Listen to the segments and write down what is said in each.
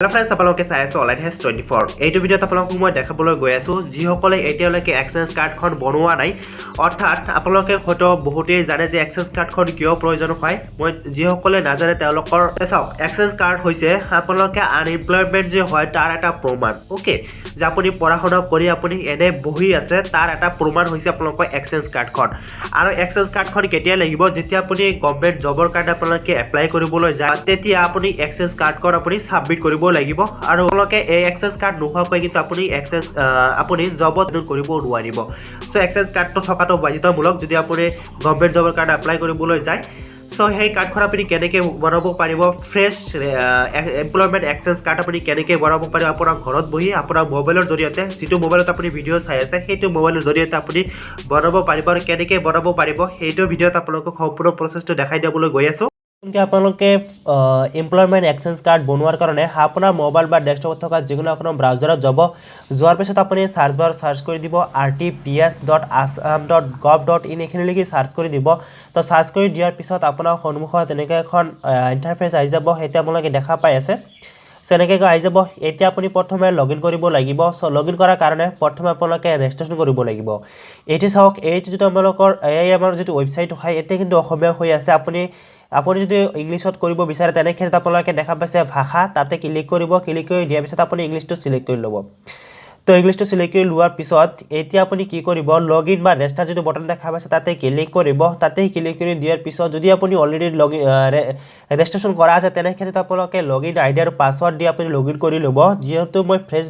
Hello friends, আপোনালোকে চাই আছে অনলাইন হেজ 24 এইটো ভিডিঅ'ত আপোনালোকক মই দেখাবলৈ গৈ আছো যিসকলে এতিয়ালৈকে এক্সচেঞ্জ কাৰ্ডখন বনোৱা নাই অৰ্থাৎ আপোনালোকে হয়তো বহুতেই জানে যে এক্সচেঞ্জ কাৰ্ডখন কিয় প্ৰয়োজন হয় মই যিসকলে নাজানে তেওঁলোকৰ চাওক এক্সচেঞ্জ কাৰ্ড হৈছে আপোনালোকে আনএমপ্লয়মেন্ট যে হয় তাৰ এটা প্ৰমাণ ওকে যে আপুনি পঢ়া-শুনা কৰি আপুনি এনে বহি আছে তাৰ এটা প্ৰমাণ হৈছে আপোনালোকৰ এক্সচেঞ্জ কাৰ্ডখন আৰু এক্সচেঞ্জ কাৰ্ডখন কেতিয়া লাগিব যেতিয়া আপুনি গভৰ্ণমেণ্ট জবৰ কাৰণে আপোনালোকে এপ্লাই কৰিবলৈ যায় তেতিয়া আপুনি এক্সচেঞ্জ কাৰ্ডখন আপুনি সাবমিট কৰিব লাগিব আৰু আপোনালোকে এই এক্সচেঞ্জ কাৰ্ড নোহোৱাকৈ কিন্তু আপুনি জবত কৰিব নোৱাৰিব সো এক্সচেঞ্জ কাৰ্ডটো থকাটো বাধ্যতামূলক যদি আপুনি গভৰ্ণমেণ্ট জবৰ কাৰণে এপ্লাই কৰিবলৈ যায় সো সেই কাৰ্ডখন আপুনি কেনেকৈ বনাব পাৰিব ফ্ৰেছ এমপ্লয়মেণ্ট এক্সচেঞ্জ কাৰ্ড আপুনি কেনেকৈ বনাব পাৰিব আপোনাৰ ঘৰত বহি আপোনাৰ মোবাইলৰ জৰিয়তে যিটো মোবাইলত আপুনি ভিডিঅ' চাই আছে সেইটো মোবাইলৰ জৰিয়তে আপুনি বনাব পাৰিব আৰু কেনেকৈ বনাব পাৰিব সেইটো ভিডিঅ'ত আপোনালোকক সম্পূৰ্ণ প্ৰচেছটো দেখাই দিবলৈ গৈ আছোঁ আপোনালোকে এমপ্লয়মেণ্ট এক্সচেঞ্জ কাৰ্ড বনোৱাৰ কাৰণে আপোনাৰ মোবাইল বা ডেস্কটপত থকা যিকোনো এখন ব্ৰাউজাৰত যোৱাৰ পিছত আপুনি সাৰ্চ বাৰ সাৰ্চ কৰি দিব rtps.assam.gov.in এখিনি লিখি সাৰ্চ কৰি দিব তো সাৰ্চ কৰি দিয়াৰ পিছত আপোনাৰ সন্মুখত এনেকৈ এখন ইন্টাৰফেস আহি যাব হেতে আপোনালোকে দেখা পাই আছে সো এনেকৈ আহি যাব এতিয়া আপুনি প্ৰথমে লগইন কৰিব লাগিব সো লগইন কৰাৰ কাৰণে প্ৰথমে আপোনালোকে ৰেজিষ্ট্ৰেচন কৰিব লাগিব এইটো চাওক এইটো যেটো আপোনালোকৰ এই আমাৰ যেটো ওয়েবসাইট হয় এতে কিন্তু অসমীয়া হৈ আছে আপুনি যদি ইংলিশত কৰিব বিচাৰে তেনেক্ষেত্ৰত আপোনালোকে দেখা পাইছে ভাষা তাতে ক্লিক কৰি দিয়াৰ পিছত আপুনি ইংলিশটো সিলেক্ট কৰি ল'ব তো ইংলিশটো সিলেক্ট কৰি লোৱাৰ পিছত এতিয়া আপুনি কি কৰিব লগইন বা ৰেজিষ্টাৰ যেটো বটন দেখা পাইছে তাতে ক্লিক কৰিব তাতে ক্লিক কৰি দিয়াৰ পিছত যদি আপুনি অলৰেডি ৰেজিষ্ট্ৰেচন কৰা আছে তেনেক্ষেত্ৰত আপোনালোকে লগইন আইডি আৰু পাছৱৰ্ড দি আপুনি লগইন কৰি ল'ব যেহেতু মই ফ্ৰেছ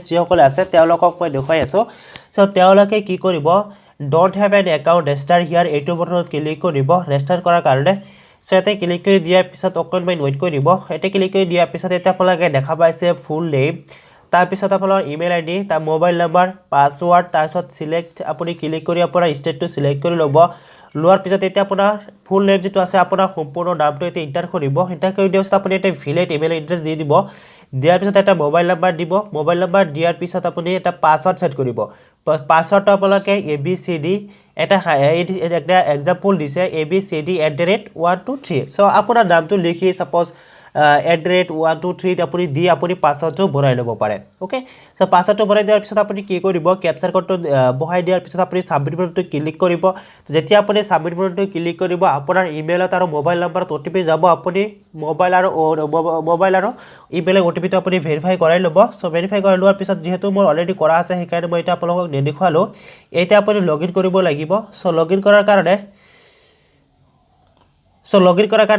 যিসকলে আছে তেওঁলোকক মই দেখাই আছো সো তেওঁলোকে কি কৰিব don't have an account register here এইটো বটনত ক্লিক কৰিব ৰেজিষ্টাৰ কৰাৰ কাৰণে সো এতে ক্লিক কৰি দিয়াৰ পিছত অকণমান ওয়েট কৰি দিব এতে ক্লিক কৰি দিয়াৰ পিছত এটা আপোনালোকে দেখা পাইছে ফুল নেম তাৰ পিছত আপোনাৰ ইমেইল আইডি তাৰ মোবাইল নাম্বাৰ পাছৱৰ্ড তাৰ পিছত সিলেক্ট আপুনি ক্লিক কৰি আপোনাৰ ষ্টেটটো সিলেক্ট কৰি ল'ব লোৱাৰ পিছত এতিয়া আপোনাৰ ফুল নেম যেটো আছে আপোনাৰ সম্পূৰ্ণ নামটো এতে এন্টাৰ কৰিব এন্টাৰ কৰি দিয়াৰ পিছত আপুনি এটা ভ্যালিড ইমেইল এড্ৰেছ দি দিব দিয়াৰ পিছত এটা মোবাইল নাম্বাৰ দিব মোবাইল নাম্বাৰ দিয়াৰ পিছত আপুনি এটা পাছৱৰ্ড সেট কৰিব পাছৱৰ্ডটো আপোনালোকে ABCD এটা এক্সাম্পল দিছে ABCD@123 সো আপোনাৰ নামটো লিখি সাপোজ @123 আপুনি দি আপুনি পাছৱৰ্ডটো ভৰাই ল'ব পাৰে ওকে সো পাছৱৰ্ডটো ভৰাই দিয়াৰ পিছত আপুনি কি কৰিব ক্যাপচাৰ কোডটো বহাই দিয়াৰ পিছত আপুনি সাবমিট বাটনটো ক্লিক কৰিব যেতিয়া আপুনি সাবমিট বাটনটো ক্লিক কৰিব আপোনাৰ ইমেইলত আৰু মোবাইল নাম্বাৰত OTP যাব আপুনি মোবাইল আৰু ইমেইলৰ OTPটো আপুনি ভেৰিফাই কৰাই ল'ব সো ভেৰিফাই কৰি লোৱাৰ পিছত যেহেতু মোৰ অলৰেডি কৰা আছে সেইকাৰণে মই এটা আপোনালোকক নেদেখুৱালো এতিয়া আপুনি লগইন কৰিব লাগিব সো লগইন কৰাৰ কাৰণে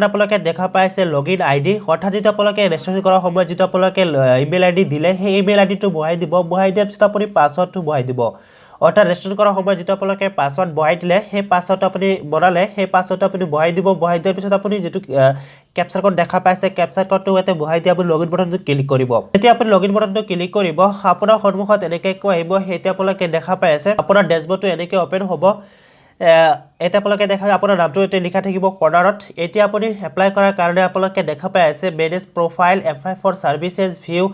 আপোনালোকে দেখা পাইছে লগইন আইডি অৰ্থাৎ যেটো আপোনালোকে ৰেজিষ্ট্ৰেচন কৰাৰ সময়ত যেটো আপোনালোকে ইমেইল আইডি দিলে সেই ইমেইল আইডিটো বহাই দিব বহাই দিয়াৰ পিছত আপুনি পাছৱৰ্ডটো বহাই দিব অৰ্থাৎ ৰেজিষ্ট্ৰেচন কৰাৰ সময়ত যেটো আপোনালোকে পাছৱৰ্ড বহাই দিলে সেই পাছৱৰ্ডটো আপুনি বনালে সেই পাছৱৰ্ডটো আপুনি বহাই দিব বহাই দিয়াৰ পিছত আপুনি যেটো ক্যাপচাৰ কোড দেখা পাইছে ক্যাপচাৰ কোডটো এতে বহাই দি আপুনি লগইন বাটনটো ক্লিক কৰিব এতিয়া আপুনি লগইন বাটনটো ক্লিক কৰিব আপোনাৰ সন্মুখত এনেকৈ আহিব হেতে আপোনালোকে দেখা পাই আছে আপোনাৰ ড্যাশবৰ্ডটো এনেকৈ ওপেন হ'ব এটা আপোনালোকে দেখা আপোনাৰ নামটো এতে লিখা থাকিব কৰ্নাৰত এতিয়া আপুনি এপ্লাই কৰাৰ কাৰণে আপোনালোকে দেখা পাই আছে manage profile apply for services view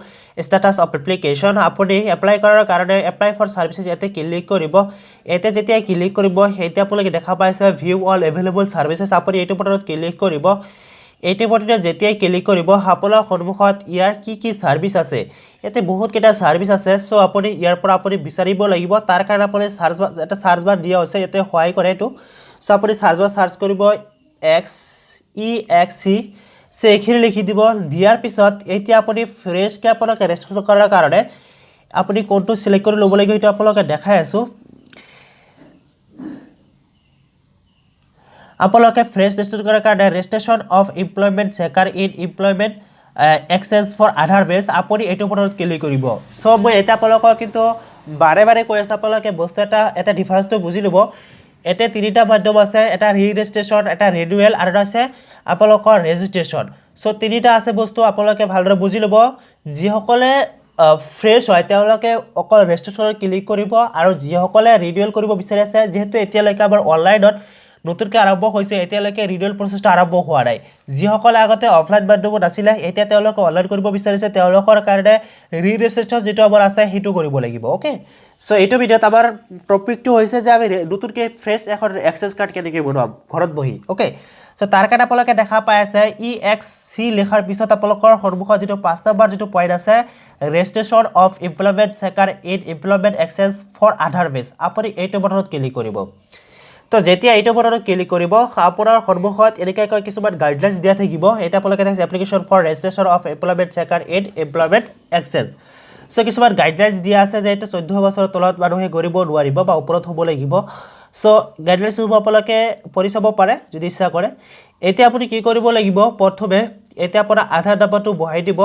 status of application আপুনি এপ্লাই কৰাৰ কাৰণে এপ্লাই ফৰ সাৰ্ভিসেস এতে ক্লিক কৰিব এতে যেতিয়া ক্লিক কৰিব এতিয়া আপোনালোকে দেখা পাইছে ভিউ অল এভেইলেবল সাৰ্ভিসেস আপুনি এইটো বটনত ক্লিক কৰিব এইটো বটনত যেতিয়া ক্লিক কৰিব আপোনাৰ সন্মুখত ইয়াৰ কি সাৰ্ভিস আছে এতে বহুত কেটা সাৰ্ভিস আছে সো আপুনি ইয়াৰ পৰা আপুনি বিচাৰিব লাগিব তাৰ কাৰণে আপুনি সাৰ্চ বাৰ দিয়া আছে এতে হয় কৰে এটো সো আপুনি সাৰ্চ কৰিব XEXC সেইখিনি লিখি দিব দিয়াৰ পিছত এতিয়া আপুনি ফ্ৰেছ কে আপোনাক ৰেজিষ্ট্ৰেচন কৰাৰ কাৰণে আপুনি কোনটো সিলেক্ট কৰি ল'ব লাগিব এটা আপোনাক দেখাই আছো আপোনালোকে ফ্ৰেছ ৰেজিষ্ট্ৰেচন কৰাৰ কাৰণে registration of employment seeker in employment exchange for Aadhaar base আপুনি এইটো বটনত ক্লিক কৰিব সো মই এটা আপোনালোকক কিন্তু বাৰে কৈ আছো আপোনালোকে বস্তু এটা ডিফাৰেন্সটো বুজি ল'ব এতে তিনিটা মাধ্যম আছে এটা ৰি-ৰেজিষ্ট্ৰেচন এটা ৰিনিউৱেল আৰু এটা আছে আপোনালোকৰ ৰেজিষ্ট্ৰেচন সো তিনিটা আছে বস্তু আপোনালোকে ভালদৰে বুজি ল'ব যিসকলে ফ্ৰেছ হয় তেওঁলোকে অকল ৰেজিষ্ট্ৰেচনত ক্লিক কৰিব আৰু যিসকলে ৰিনিউৱেল কৰিব বিচাৰি আছে যেহেতু এতিয়ালৈকে আমাৰ অনলাইনত নতুনকৈ আৰম্ভ হৈছে এতিয়ালৈকে ৰিনিউৱেল প্ৰচেছটো আৰম্ভ হোৱা নাই যিসকলে আগতে অফলাইন মাধ্যমত আছিল এতিয়া তেওঁলোকে অনলাইন কৰিব বিচাৰিছে তেওঁলোকৰ কাৰণে ৰি-ৰেজিষ্ট্ৰেচন যেটো আমাৰ আছে হেতু কৰিব লাগিব ওকে সো এইটো ভিডিঅত আমাৰ টপিকটো হৈছে যে আমি নতুনকৈ ফ্ৰেছ এখন এক্সচেঞ্জ কাৰ্ড কেনেকৈ বনাম ঘৰত বহি ওকে সো তাৰ কাৰণে আপোনালোকে দেখা পাই আছে EXC লিখাৰ পিছত আপোনালোকৰ সন্মুখত যেটো 5 নম্বৰ যেটো পইণ্ট আছে registration of employment checker in employment exchange for Aadhaar base আপুনি এইটো বটনত ক্লিক কৰিব তো যেতিয়া এইটো বটনত ক্লিক কৰিব আপোনাৰ সন্মুখত এনেকৈ কিছুমান গাইডলাইনছ দিয়া থাকিব এটা আপোনালোকে দেখে application for registration of employment checker in employment exchange so কিছুমান গাইডলাইনছ দিয়া আছে যে এইটো 14 বছৰৰ তলত মানুহে কৰিব নোৱাৰিব বা ওপৰত হ'ব লাগিব সো গাইডলাইনছবোৰ আপোনালোকে পঢ়ি চাব পাৰে যদি ইচ্ছা কৰে এতিয়া আপুনি কি কৰিব লাগিব প্ৰথমে এতিয়া আপোনাৰ আধাৰ নম্বৰটো বহাই দিব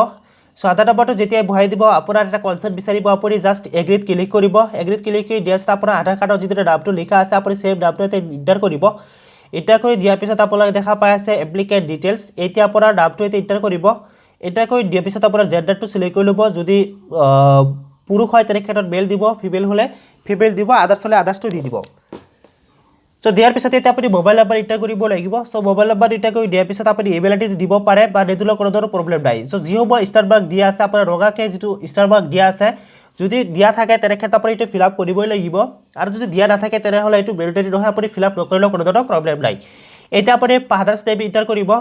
সো আধাৰ নম্বৰটো যেতিয়া বহাই দিব আপোনাৰ এটা কনসেন্ট বিচাৰিব আপুনি জাস্ট এগ্ৰিত ক্লিক কৰিব এগ্ৰিত ক্লিক কৰি দিয়াৰ পিছত আপোনাৰ আধাৰ কাৰ্ডৰ যিটো নামটো লিখা আছে আপুনি সেম নামটো এন্টাৰ কৰিব এটা কৰি দিয়াৰ পিছত আপোনালোকে দেখা পাই আছে এপ্লিকেণ্ট ডিটেইলছ এতিয়া আপোনাৰ নামটো এন্টাৰ কৰিব এটা কৰি দিয়াৰ পিছত আপোনাৰ জেন্ডাৰটো সিলেক্ট কৰি ল'ব যদি পুৰুষ হয় তেনে ক্ষেত্ৰত মেল দিব ফিমেল হলে ফিমেল দিব আদাৰ্ছ হলে আদাৰ্ছটো দি দিব সো দিয়াৰ পিছত এতিয়া আপুনি মোবাইল নম্বৰ এন্টাৰ কৰিব লাগিব সো মোবাইল নম্বৰ এন্টাৰ কৰি দিয়াৰ পিছত আপুনি ইমেইল আইডি দিব পাৰে বা নিদিলে কোনো ধৰণৰ প্ৰবলেম নাই সো যি হ'ব ষ্টাৰ মাৰ্ক দিয়া আছে আপোনাৰ ৰঙাকে যেটো ষ্টাৰ মাৰ্ক দিয়া আছে যদি দিয়া থাকে তেনে ক্ষেত্ৰত আপুনি এটো ফিল আপ কৰিবই লাগিব আৰু যদি দিয়া নাথাকে তেনে হলে এটো মেন্ডেটৰি নহয় আপুনি ফিল আপ নকৰিলেও কোনো ধৰণৰ প্ৰবলেম নাই এটা আপুনি ফাদাৰ্স নেম এন্টাৰ কৰিব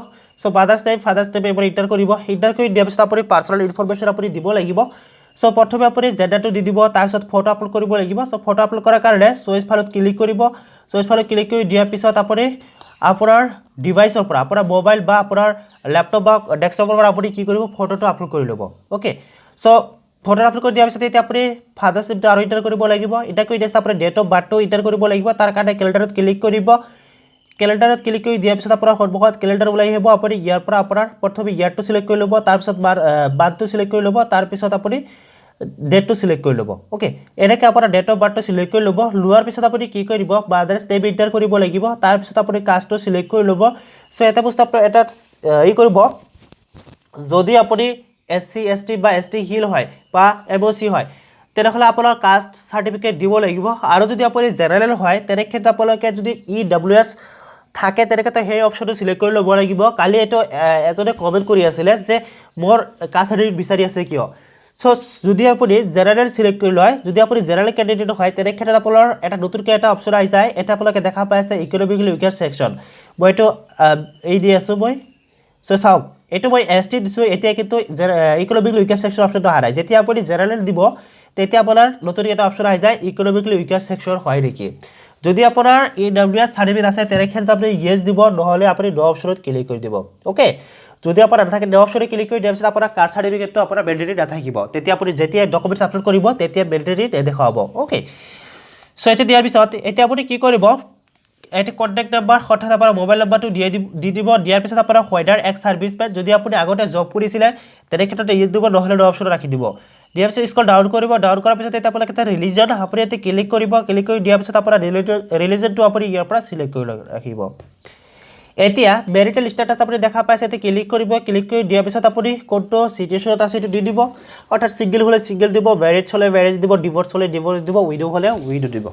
সো ফাদাৰ্স নেম আপুনি এন্টাৰ কৰিব এন্টাৰ কৰি দিয়াৰ পিছত আপুনি পাৰ্সোনাল ইনফৰমেশন আপুনি দিব লাগিব সো প্ৰথমে আপুনি জেন্ডাৰটো দি দিব তাৰ পিছত ফটো আপলোড কৰিব লাগিব সো ফটো আপলোড কৰাৰ কাৰণে চয়েস ফাইলত ক্লিক কৰিব চয়েস ফাইলত ক্লিক কৰি দিয়াৰ পিছত আপুনি আপোনাৰ ডিভাইসৰ পৰা আপোনাৰ মোবাইল বা আপোনাৰ ল্যাপটপ বা ডেস্কটপৰ পৰা আপুনি কি কৰিব ফটোটো আপলোড কৰি ল'ব ওকে সো ফটো আপলোড কৰি দিয়াৰ পিছত এতিয়া আপুনি ফাদাৰ্স নেমটো আৰু এন্টাৰ কৰিব লাগিব এটা কৰি দিয়াৰ পিছত আপুনি ডেট অফ বাৰ্থটো এন্টাৰ কৰিব লাগিব তাৰ কাৰণে ক্যালেন্ডাৰত ক্লিক কৰিব ক্যালেন্ডাৰত ক্লিক কৰি দিয়াৰ পিছত আপোনাৰ সন্মুখত ক্যালেন্ডাৰ ওলাই আহিব আপুনি ইয়াৰ পৰা আপোনাৰ প্ৰথমে ইয়াৰটো সিলেক্ট কৰি ল'ব তাৰ পিছত বাৰটো সিলেক্ট কৰি ল'ব তাৰ পিছত আপুনি ডেটটো সিলেক্ট কৰি ল'ব ওকে এনেকৈ আপোনাৰ ডেট অফ বাৰ্থটো সিলেক্ট কৰি ল'ব লোৱাৰ পিছত আপুনি কি কৰিব মাদাৰ্স নেম এন্টাৰ কৰিব লাগিব তাৰ পিছত আপুনি কাষ্টটো সিলেক্ট কৰি ল'ব সো এটা বস্তু আপুনি এটা কৰিব যদি আপুনি SC ST বা ST হিল হয় বা MOC হয় তেনেহলে আপোনাৰ কাষ্ট সাৰ্টিফিকেট দিব লাগিব আৰু যদি আপুনি জেনাৰেল হয় তেনে ক্ষেত্ৰত আপোনালোকে যদি EWS থাকে তেনেকৈ সেই অপশনটো সিলেক্ট কৰি ল'ব লাগিব কালি এটো এজনে কমেন্ট কৰি আছিল যে মোৰ কাষ্ট সাৰ্টিফিকেট বিচাৰি আছে কিয় সো যদি আপুনি জেনাৰেল সিলেক্ট কৰি লয় যদি আপুনি জেনাৰেল ক্যান্ডিডেট হয় তেনে ক্ষেত্ৰত আপোনাৰ এটা নতুনকৈ এটা অপশন আহি যায় এটা আপোনালোকে দেখা পাই আছে ইকোনমিক্যালি উইকাৰ সেকশন মই এটো এই দি আছো মই সো চাওক এটো মই ST দিছো এতিয়া কিন্তু ইকোনমিক্যালি উইকাৰ সেকশন অপশনটো আহা নাই যেতিয়া আপুনি জেনাৰেল দিব তেতিয়া আপোনাৰ নতুন এটা অপশন আহি যায় ইকোনমিক্যালি উইকাৰ সেকশন হয় নেকি যদি আপোনাৰ EWS সাৰ্টিফিকেট আছে তেনে ক্ষেত্ৰত আপুনি ইয়েস দিব নহলে আপুনি নো অপশনত ক্লিক কৰি দিব ওকে যদি আপোনাৰ নাথাকে নো অপশনে ক্লিক কৰি দিয়াৰ পিছত আপোনাৰ কাষ্ট সাৰ্টিফিকেটটো আপোনাৰ মেন্ডেটৰি নাথাকিব তেতিয়া আপুনি যেতিয়া ডকুমেন্টছ আপলোড কৰিব তেতিয়া মেন্ডেটৰি দেখাব ওকে সো এটা দিয়াৰ পিছত এতিয়া আপুনি কি কৰিব এটা কন্টাক্ট নাম্বাৰ অৰ্থাৎ আপোনাৰ মোবাইল নাম্বাৰটো দি দিব দিয়াৰ পিছত আপোনাৰ হোইডাৰ এক্স সাৰ্ভিসমেন যদি আপুনি আগতে জব কৰিছিলে তেনে ক্ষেত্ৰত ইয়েস দিব নহলে নো অপশন ৰাখি দিব দিয়াৰ পিছত স্ক্ৰল ডাউন কৰিব ডাউন কৰাৰ পিছত এটা আপোনালোকে এটা ৰিলিজন আপুনি এতে ক্লিক কৰিব ক্লিক কৰি দিয়াৰ পিছত আপোনাৰ ৰিলিজনটো আপুনি ইয়াৰ পৰা সিলেক্ট কৰি ৰাখিব এতিয়া মেৰিটেল ষ্টেটাস আপুনি দেখা পাইছে এতে ক্লিক কৰিব ক্লিক কৰি দিয়াৰ পিছত আপুনি কোনটো সিচুৱেচনত আছে এটো দি দিব অৰ্থাৎ সিঙ্গেল হলে সিঙ্গেল দিব ম্যাৰেজ হলে ম্যাৰেজ দিব ডিভোৰ্স হলে ডিভোৰ্স দিব উইডো হলে উইডো দিব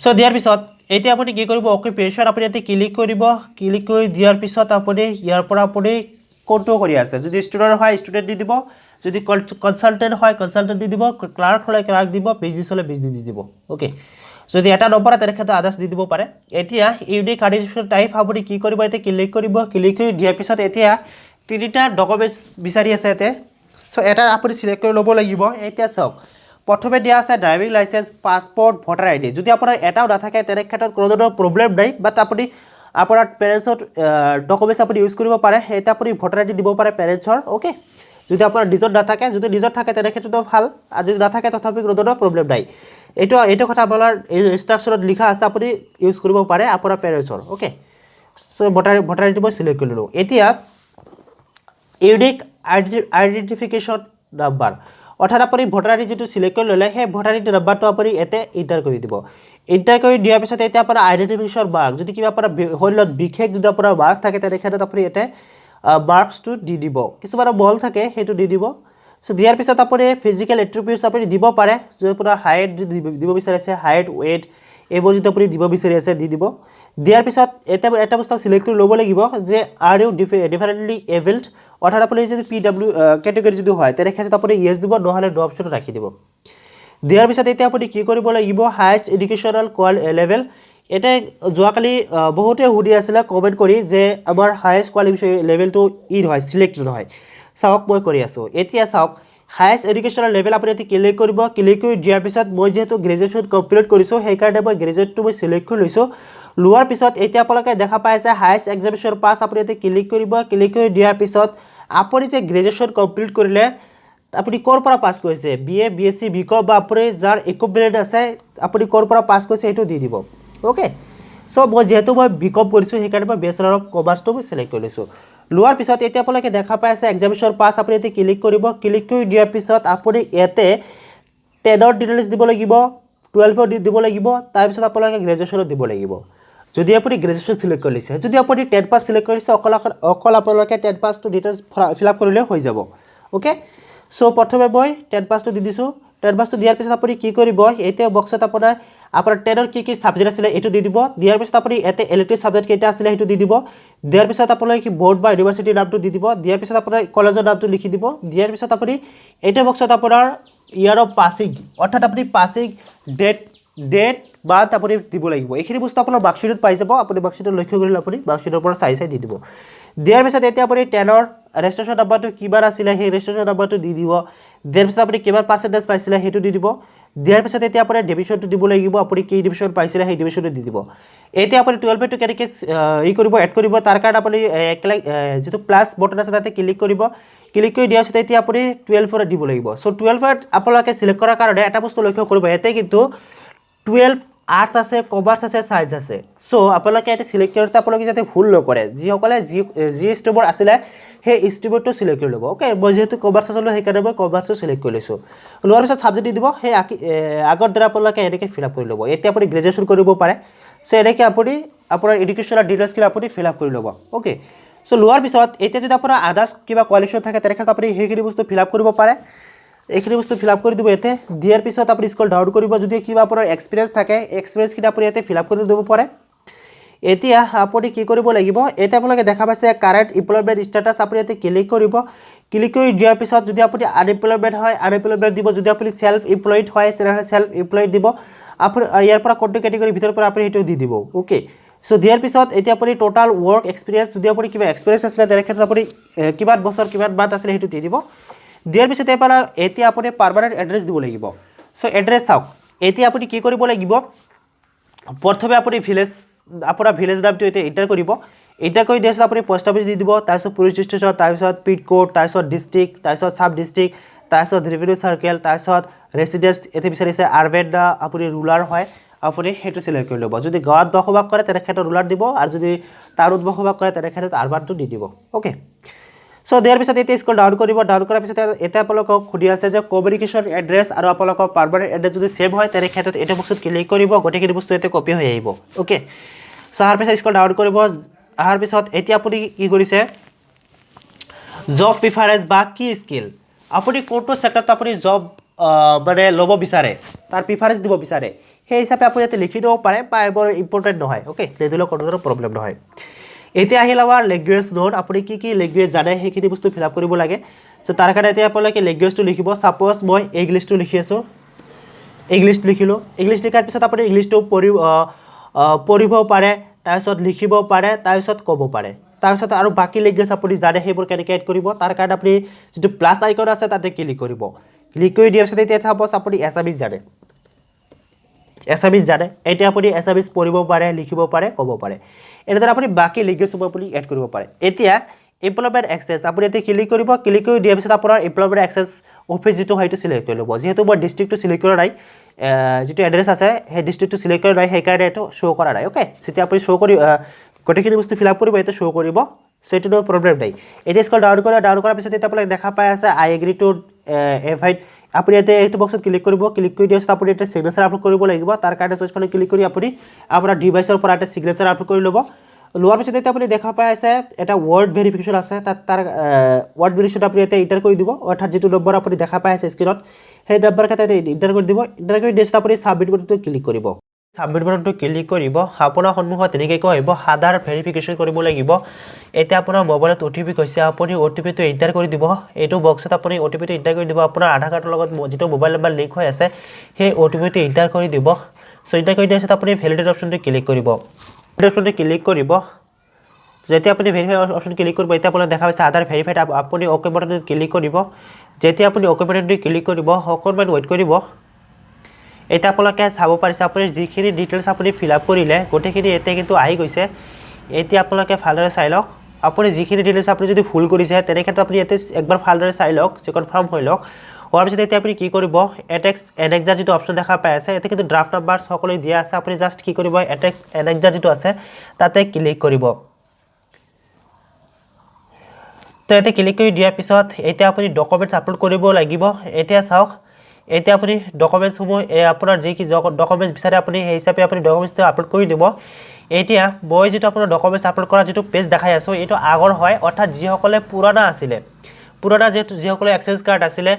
সো দিয়াৰ পিছত এতিয়া আপুনি কি কৰিব অকুপেশন আপুনি এতে ক্লিক কৰিব ক্লিক কৰি দিয়াৰ পিছত আপুনি ইয়াৰ পৰা আপুনি কোনটো কৰি আছে যদি ষ্টুডেন্ট হয় ষ্টুডেন্ট দি দিব যদি কনসালটেন্ট হয় কনসালটেন্ট দি দিব ক্লার্ক হলে ক্লার্ক দিব বিজনেস হলে বিজনেস দি দিব ওকে যদি এটা নম্বৰ তেনে ক্ষেত্ৰত আদাৰ্স দি দিব পাৰে এতিয়া ইউনিক আইডেন্টিফিকেশন টাইপ আপুনি কি কৰিব এতে ক্লিক কৰিব ক্লিক কৰি দিয়াৰ পিছত এতিয়া তিনিটা ডকুমেন্টছ বিচাৰি আছে এতে সো এটা আপুনি সিলেক্ট কৰি ল'ব লাগিব এতিয়া চাওক প্ৰথমে দিয়া আছে driving licence passport voter ID যদি আপোনাৰ এটাও নাথাকে তেনে ক্ষেত্ৰত কোনো ধৰণৰ প্ৰবলেম নাই বাট আপুনি আপোনাৰ পেৰেন্টছৰ ডকুমেন্টছ আপুনি ইউজ কৰিব পাৰে এটা আপুনি ভোটাৰ আইডি দিব পাৰে পেৰেন্টছৰ ওকে যদি আপোনাৰ নিজৰ নাথাকে যদি নিজৰ থাকে তেনে ক্ষেত্ৰটো ভাল আৰু যদি নাথাকে তথাপি কোনো ধৰণৰ প্ৰবলেম নাই এইটো কথা আপোনাৰ ইনষ্ট্ৰাকচনত লিখা আছে আপুনি ইউজ কৰিব পাৰে আপোনাৰ পেৰেন্টছৰ ওকে সো ভোটাৰ আইডি মই সিলেক্ট কৰিলো এতিয়া ইউনিক আইডেন্টিফিকেশন নাম্বাৰ অৰ্থাৎ আপুনি ভোটাৰ আইডি যেটো সিলেক্ট কৰি ললে সেই ভোটাৰ আইডি নাম্বাৰটো আপুনি এতে এন্টাৰ কৰি দিব এন্টাৰ কৰি দিয়াৰ পিছত এতিয়া আপোনাৰ আইডেন্টিফিকেশন মাৰ্ক যদি কিবা আপোনাৰ হলত বিশেষ যদি আপোনাৰ মাৰ্ক থাকে তেনে ক্ষেত্ৰত আপুনি এতে মাৰ্কসটো দি দিব কিছুমান বল থাকে হেতু দি দিব সো দিয়াৰ পিছত আপুনি ফিজিক্যাল এট্ৰিবিউটছ আপুনি দিব পাৰে যদি আপোনাৰ হাইট দিব বিচাৰিছে হাইট ওয়েট এইবোৰ যদি আপুনি দিব বিচাৰি আছে দি দিব দিয়াৰ পিছত এটা বস্তু সিলেক্ট কৰি ল'ব লাগিব যে আৰ ইউ ডিফাৰেন্টলি এবলড অৰ্থাৎ আপুনি যদি PW ক্যাটাগৰী যদি হয় তেনে ক্ষেত্ৰত আপুনি ইয়েস দিব নহলে নো অপশন ৰাখি দিব দিয়াৰ পিছত এতিয়া আপুনি কি কৰিব লাগিব হাইয়েষ্ট এডুকেশনাল লেভেল এতিয়া যোৱাকালি বহুতে সুধি আছিলে কমেণ্ট কৰি যে আমাৰ হায়েষ্ট কোৱালিফিকেশ্যন লেভেলটো নহয় চিলেক্ট নহয় চাওক মই কৰি আছোঁ এতিয়া চাওক হায়েষ্ট এডুকেশ্যনৰ লেভেল আপুনি এতিয়া ক্লিক কৰিব ক্লিক কৰি দিয়াৰ পিছত মই যেহেতু গ্ৰেজুৱেশ্যন কমপ্লিট কৰিছোঁ সেইকাৰণে মই গ্ৰেজুৱেটটো মই চিলেক্ট কৰি লৈছোঁ লোৱাৰ পিছত এতিয়া আপোনালোকে দেখা পাই আছে হায়েষ্ট এক্সামিনেশ্যন পাছ আপুনি এতিয়া ক্লিক কৰিব ক্লিক কৰি দিয়াৰ পিছত আপুনি যে গ্ৰেজুৱেশ্যন কমপ্লিট কৰিলে আপুনি ক'ৰ পৰা পাছ কৰিছে BA BSc BCom বা আপুনি যাৰ ইকুইভেলেণ্ট আছে আপুনি ক'ৰ পৰা পাছ কৰিছে সেইটো দি দিব ওকে সো মই যেহেতু মই BCom কৰিছোঁ সেইকাৰণে মই বেচেলৰ অফ কমাৰ্চটো মই চিলেক্ট কৰি লৈছোঁ লোৱাৰ পিছত এতিয়া আপোনালোকে দেখা পাই আছে এক্সামিনেশ্যন পাছ আপুনি এতিয়া ক্লিক কৰিব ক্লিক কৰি দিয়াৰ পিছত আপুনি ইয়াতে 10ৰ ডিটেইলছ দিব লাগিব 12ৰ দিব লাগিব তাৰপিছত আপোনালোকে গ্ৰেজুৱেশ্যনত দিব লাগিব যদি আপুনি গ্ৰেজুৱেশ্যন চিলেক্ট কৰি লৈছে যদি আপুনি 10 পাছ চিলেক্ট কৰিছে অকল আপোনালোকে 10 পাছটো ডিটেইলছ ফিল আপ কৰিলে হৈ যাব ওকে সো প্ৰথমে মই 10 পাছটো দি দিছোঁ 10 পাছটো দিয়াৰ পিছত আপুনি কি কৰিব এতিয়া বক্সত আপোনাৰ 10ৰ কি সাবজেক্ট আছিল এটো দি দিব দিয়াৰ পিছত আপুনি এতে ইলেক্টিভ সাবজেক্ট কেইটা আছিল হেতু দি দিব দিয়াৰ পিছত আপোনালোকে কি বোৰ্ড বা ইউনিভাৰ্সিটিৰ নামটো দি দিব দিয়াৰ পিছত আপোনাৰ কলেজৰ নামটো লিখি দিব দিয়াৰ পিছত আপুনি এটা বক্সত আপোনাৰ ইয়াৰ অফ পাছিং অৰ্থাৎ আপুনি পাছিং ডেট বাট আপুনি দিব লাগিব এইখিনি বস্তু আপোনাৰ মাৰ্কশিটত পাই যাব আপুনি মাৰ্কশিটত লক্ষ্য কৰিলে আপুনি মাৰ্কশিটৰ পৰা চাই দি দিব দিয়াৰ পিছত এতিয়া আপুনি 10ৰ ৰেজিষ্ট্ৰেচন নাম্বাৰটো কিমান আছিল সেই ৰেজিষ্ট্ৰেচন নাম্বাৰটো দি দিব দিয়াৰ পিছত আপুনি কিমান পাৰ্চেন্টেজ পাইছিল হেতু দি দিব দিয়াৰ পিছত এতিয়া আপুনি ডিভিজনটো দিব লাগিব আপুনি কি ডিভিজন পাইছিল সেই ডিভিজনটো দি দিব এতিয়া আপুনি 12 টো কেনেকৈ কৰিব এড কৰিব তাৰ কাৰণে আপুনি যেটো প্লাস বটন আছে তাতে ক্লিক কৰিব ক্লিক কৰি দিয়াৰ পিছত এতিয়া আপুনি 12 ৰ দিব লাগিব সো 12 আপোনালোকে সিলেক্ট কৰাৰ কাৰণে এটা বস্তু লক্ষ্য কৰিব এতে কিন্তু 12 আৰ্টস আছে কমাৰ্চ আছে সায়েন্স আছে সো আপোনালোকে এটা সিলেক্ট কৰোঁতে আপোনালোকে যাতে ভুল নকৰে যিসকলে জি ষ্ট্ৰীমৰ আছিলে সেই ষ্ট্ৰীমটো সিলেক্ট কৰি ল'ব ওকে মই যেহেতু কমাৰ্চ আছিলোঁ সেইকাৰণে মই কমাৰ্চটো সিলেক্ট কৰি লৈছোঁ লোৱাৰ পিছত সাবজেক্ট দি দিব সেই আগৰ দ্বাৰা আপোনালোকে এনেকৈ ফিল আপ কৰি ল'ব এতিয়া আপুনি গ্ৰেজুৱেশ্যন কৰিব পাৰে সো এনেকৈ আপুনি আপোনাৰ এডুকেশ্যনৰ ডিটেইলছখিনি আপুনি ফিল আপ কৰি ল'ব ওকে সো লোৱাৰ পিছত এতিয়া যদি আপোনাৰ আদাৰ্ছ কিবা কোৱালিফিকেশ্যন থাকে তেনেক্ষেত্ৰত আপুনি সেইখিনি বস্তু ফিল আপ কৰিব পাৰে এইখিনি বস্তু ফিল আপ কৰি দিব এতে দিয়াৰ পিছত আপুনি স্ক্ৰল ডাউন কৰিব যদি কিবা আপোনাৰ এক্সপিৰিয়েন্স থাকে এক্সপিৰিয়েন্সখিনি আপুনি এতে ফিল আপ কৰি দিব পাৰে এতিয়া আপুনি কি কৰিব লাগিব এটা আপোনালোকে দেখা পাইছে কাৰেন্ট এমপ্লয়মেন্ট ষ্টেটাস আপুনি এতে ক্লিক কৰিব ক্লিক কৰি দিয়াৰ পিছত যদি আপুনি আনএমপ্লয়মেন্ট হয় আনএমপ্লয়মেন্ট দিব যদি আপুনি সেলফ এমপ্লয়েড হয় তেনেহলে সেলফ এমপ্লয়েড দিব আপুনি ইয়াৰ পৰা কোনটো ক্যাটেগৰী ভিতৰ পৰা আপুনি হেতু দি দিব ওকে সো দিয়াৰ পিছত এতিয়া আপুনি টোটাল ওয়াৰ্ক এক্সপিৰিয়েন্স যদি আপুনি কিবা এক্সপিৰিয়েন্স আছে তেনেক্ষেত্ৰত আপুনি কিমান বছৰ কিমান মাহ আছিল হেতু দি দিব দিয়াৰ পিছত এতিয়া আপুনি পাৰ্মানেন্ট এড্ৰেছ দিব লাগিব সো এড্ৰেছ চাওক এতিয়া আপুনি কি কৰিব লাগিব প্ৰথমে আপুনি আপোনাৰ ভিলেজ নামটো এতিয়া এন্টাৰ কৰিব এন্টাৰ কৰি দিয়াৰ পিছত আপুনি পোষ্ট অফিচ দি দিব তাৰপিছত পুলিচ ষ্টেচন তাৰপিছত পিন কোড তাৰপিছত ডিস্ট্ৰিক্ট তাৰপিছত সাব ডিস্ট্ৰিক্ট তাৰপিছত ৰেভিনিউ সাৰ্কেল তাৰপিছত ৰেসিডেন্স এতে বিচাৰিছে আৰবেন না আপুনি ৰুলাৰ হয় আপুনি হেতু সিলেক্ট কৰি ল'ব যদি গাঁৱত বসবাস কৰে তেনেক্ষেত্ৰত ৰুলাৰ দিব আৰু যদি টাউনত বসবাস কৰে তেনেক্ষেত্ৰত আৰবানটো দি দিব ওকে সো দিয়াৰ পিছত এতিয়া স্ক্ৰল ডাউন কৰিব ডাউন কৰাৰ পিছত এটা আপোনালোকক খুদি আছে যে কমিউনিকেশ্যন এড্ৰেছ আৰু আপোনালোকৰ পাৰ্মানেন্ট এড্ৰেছ যদি সেভ হয় তেনেক্ষেত্ৰত এটা বক্সত ক্লিক কৰিব গোটেইখিনি বস্তু এতে কপি হৈ আহিব ওকে সো আহাৰ পিছত স্ক্ৰল ডাউন কৰিব আহাৰ পিছত এতিয়া আপুনি কি কৰিছে জব প্ৰিফাৰেন্স বা কি স্কিল আপুনি কোনটো সেক্টৰত আপুনি জব মানে ল'ব বিচাৰে তাৰ প্ৰিফাৰেন্স দিব বিচাৰে সেই হিচাপে আপুনি এতে লিখি দিব পাৰে বা বৰ ইম্পৰ্টেন্ট নহয় ওকে লেদিলে কোনো প্ৰবলেম নহয় এতিয়া আহিল আমাৰ ল্যাঙ্গুৱেজ নোট আপুনি কি ল্যাঙ্গুৱেজ জানে সেইখিনি বস্তু ফিল আপ কৰিব লাগে সো তাৰ কাৰণে এতিয়া আপোনালোকে ল্যাঙ্গুৱেজটো লিখিব সাপোজ মই ইংলিশটো লিখি আছো ইংলিশটো লিখিলো ইংলিশ লিখাৰ পিছত আপুনি ইংলিশটো পঢ়িব পাৰে তাৰপিছত লিখিব পাৰে তাৰপিছত ক'ব পাৰে তাৰপিছত আৰু বাকি ল্যাঙ্গুৱেজ আপুনি জানে সেইবোৰ কেনেকৈ এড কৰিব তাৰ কাৰণে আপুনি যেটো প্লাস আইকন আছে তাতে ক্লিক কৰিব ক্লিক কৰি দিয়াৰ পিছত এতিয়া সাপোজ আপুনি এছামিজ জানে এতিয়া আপুনি এছামিজ পঢ়িব পাৰে লিখিব পাৰে ক'ব পাৰে এনেদৰে আপুনি বাকি ল্যাঙ্গুৱেজবোৰ আপুনি এড কৰিব পাৰে এতিয়া এমপ্লয়মেন্ট এক্সেস আপুনি এতে ক্লিক কৰিব ক্লিক কৰি দিয়াৰ পিছত আপোনাৰ এমপ্লয়মেন্ট এক্সেস অফিস যেটো হয়তো সিলেক্ট কৰি ল'ব যেহেতু মই ডিস্ট্ৰিক্টটো সিলেক্ট কৰা নাই যেটো এড্ৰেছ আছে সেই ডিস্ট্ৰিক্টটো সিলেক্ট কৰা নাই সেইকাৰণে এটো শো কৰা নাই ওকে যেতিয়া আপুনি শো কৰি গোটেইখিনি বস্তু ফিল আপ কৰিব এতে শো কৰিব সো এটো প্ৰবলেম নাই এতিয়া স্ক্ৰল ডাউন কৰাৰ পিছত এতিয়া আপোনালোকে দেখা পাই আছে আই এগ্ৰি টু এভাইড আপুনি এতে এইটো বক্সত ক্লিক কৰিব ক্লিক কৰি দিয়াৰ পিছত আপুনি এটা সিগনেচাৰ আপলোড কৰিব লাগিব তাৰ কাৰণে চুইচখন ক্লিক কৰি আপুনি আপোনাৰ ডিভাইচৰ পৰা এটা সিগনেচাৰ আপলোড কৰি ল'ব লোৱাৰ পিছত এতিয়া আপুনি দেখা পাই আছে এটা ওয়াৰ্ড ভেৰিফিকেশন আছে তাৰ ওয়াৰ্ড ভেৰিফিকেশন আপুনি এতে এন্টাৰ কৰি দিব অৰ্থাৎ যেটো নম্বৰ আপুনি দেখা পাই আছে স্ক্ৰিনত সেই নম্বৰ কাতে এন্টাৰ কৰি দিব এন্টাৰ কৰি দিয়াৰ পিছত আপুনি সাবমিট বাটনটো ক্লিক কৰিব সাবমিট বাটনটো ক্লিক কৰিব আপোনাৰ সন্মুখত তেনেকৈ আহিব আধাৰ ভেৰিফিকেশন কৰিব লাগিব এতিয়া আপোনাৰ মোবাইলত ওটিপি কৈছে আপুনি ওটিপিটো এন্টাৰ কৰি দিব এইটো বক্সত আপুনি ওটিপিটো এন্টাৰ কৰি দিব আপোনাৰ আধাৰ কাৰ্ডৰ লগত যেটো মোবাইল নম্বৰ লিংক হৈ আছে সেই ওটিপিটো এন্টাৰ কৰি দিব সো এটা কৰি দিয়াৰ পিছত আপুনি ভেলিডেট অপশ্যনটো ক্লিক কৰিব ভেলিডেট অপশ্যনটো ক্লিক কৰিব যেতিয়া আপুনি ভেৰিফাই অপশ্যন ক্লিক কৰিব এতিয়া আপোনাক দেখা পাইছে আধাৰ ভেৰিফাইড আপুনি ওকে বাটনটো ক্লিক কৰিব যেতিয়া আপুনি ওকে বাটনটো ক্লিক কৰিব অকণমান ৱেইট কৰিব এটা আপোনালোকে চাব পাৰিছে আপুনি যিখিনি ডিটেইলছ আপুনি ফিল আপ কৰিলে গোটেইখিনি এতিয়া কিন্তু আহি গৈছে এতিয়া আপোনালোকে ভালদৰে চাই লওক আপুনি যিখিনি ডিটেইলছ আপুনি যদি ভুল কৰিছে তেনে ক্ষেত্ৰত আপুনি ইয়াতে একবাৰ ভালদৰে চাই লওক যে কনফাৰ্ম হৈ লওক হোৱাৰ পিছত এতিয়া আপুনি কি কৰিব এটেক্স এনেক্সাৰ যিটো অপশ্যন দেখা পাই আছে এতিয়া কিন্তু ড্ৰাফট নাম্বাৰ সকলোৱে দিয়া আছে আপুনি জাষ্ট কি কৰিব এটেক্স এনেক্সাৰ যিটো আছে তাতে ক্লিক কৰিব তো ইয়াতে ক্লিক কৰি দিয়াৰ পিছত এতিয়া আপুনি ডকুমেণ্টছ আপলোড কৰিব লাগিব এতিয়া চাওক এতিয়া আপুনি ডকুমেণ্টছসমূহ আপোনাৰ যি কি ডকুমেণ্টছ বিচাৰে আপুনি সেই হিচাপে আপুনি ডকুমেণ্টছটো আপলোড কৰি দিব এতিয়া মই যেটো আপোনাৰ ডকুমেণ্টছ আপলোড কৰা যেটো পেজ দেখাই আছো এটো আগৰ হয় অৰ্থাৎ যিসকলে পুৰণা আছিলে পুৰণা যিসকলে এক্সেস কাৰ্ড আছিলে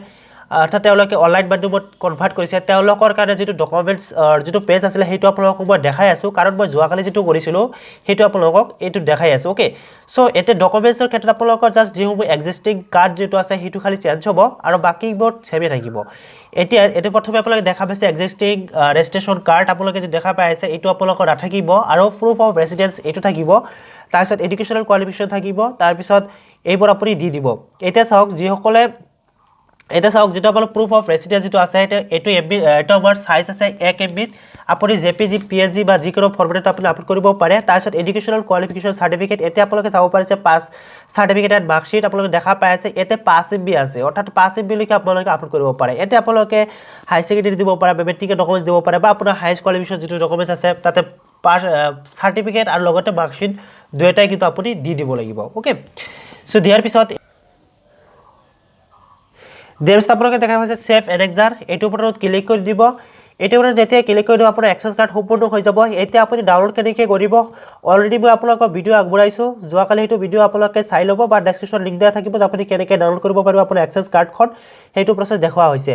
অৰ্থাৎ তেওঁলোকে অনলাইন মাধ্যমত কনভাৰ্ট কৰিছে তেওঁলোকৰ কাৰণে যেটো ডকুমেণ্টছ যেটো পেজ আছিলে হেটো আপোনালোকক মই দেখাই আছো কাৰণ মই যোৱাকালি যেটো কৰিছিলো হেটো আপোনালোকক এটো দেখাই আছো ওকে সো এতে ডকুমেণ্টছৰ ক্ষেত্ৰত আপোনালোকৰ জাস্ট যিসমূহ এক্সিস্টিং কাৰ্ড যেটো আছে হেটো খালি চেঞ্জ হ'ব আৰু বাকিবোৰ সেমে থাকিব এতিয়া এটো প্ৰথমে আপোনালোকে দেখা পাইছে এক্সিস্টিং ৰেজিষ্ট্ৰেচন কাৰ্ড আপোনালোকে যে দেখা পাই আছে এটো আপোনালোকৰ নাথাকিব আৰু প্ৰুফ অফ ৰেসিডেন্স এটো থাকিব তাৰ পিছত এডুকেশনাল কোৱালিফিকেশন থাকিব তাৰ পিছত এইবোৰ আপুনি দি দিব এতিয়া চাওক যিসকলে এটা চাওক যেটো আপোনাৰ প্ৰুফ অফ ৰেসিডেন্স যেটো আছে এটো এমবি এটো আমাৰ সাইজ আছে 1 এমবি আপুনি জেপিজি পিএনজি বা যিকোনো ফৰমেটত আপুনি আপলোড কৰিব পাৰে তাৰ পিছত এডুকেশনাল কোৱালিফিকেশন সাৰ্টিফিকেট এতিয়া আপোনালোকে চাব পাৰিছে পাস সাৰ্টিফিকেট এণ্ড মাৰ্কশিট আপোনালোকে দেখা পাই আছে এতে 5 এমবি আছে অৰ্থাৎ 5 এমবি লৈকে আপোনালোকে আপলোড কৰিব পাৰে এতে আপোনালোকে হাই সেকেন্ডাৰী দিব পাৰে মেট্ৰিক ডকুমেণ্টছ দিব পাৰে বা আপোনাৰ হাইয়েষ্ট কোৱালিফিকেশন যেটো ডকুমেণ্টছ আছে তাতে পাস সাৰ্টিফিকেট আৰু লগতে মাৰ্কশিট দুইটাই কিন্তু আপুনি দি দিব লাগিব ওকে সো দিয়াৰ পিছত দেৰস আপোনালোকে দেখা পাইছে সেভ এনেক্সাৰ এটো ওপৰত ক্লিক কৰি দিব এটো ওপৰত যেতিয়া ক্লিক কৰি দিব আপোনাৰ এক্সেস কাৰ্ড সম্পূৰ্ণ হৈ যাব এতিয়া আপুনি ডাউনলোড কেনেকৈ কৰিব অলৰেডি মই আপোনালোকক ভিডিও আগবঢ়াইছো যোৱাকালি হেতু ভিডিও আপোনালোকে চাই ল'ব বা ডেসক্ৰিপচন লিংক দিয়া থাকিব যে আপুনি কেনেকৈ ডাউনলোড কৰিব পাৰিব আপোনাৰ এক্সেস কাৰ্ডখন হেতু প্ৰসেস দেখুৱা হৈছে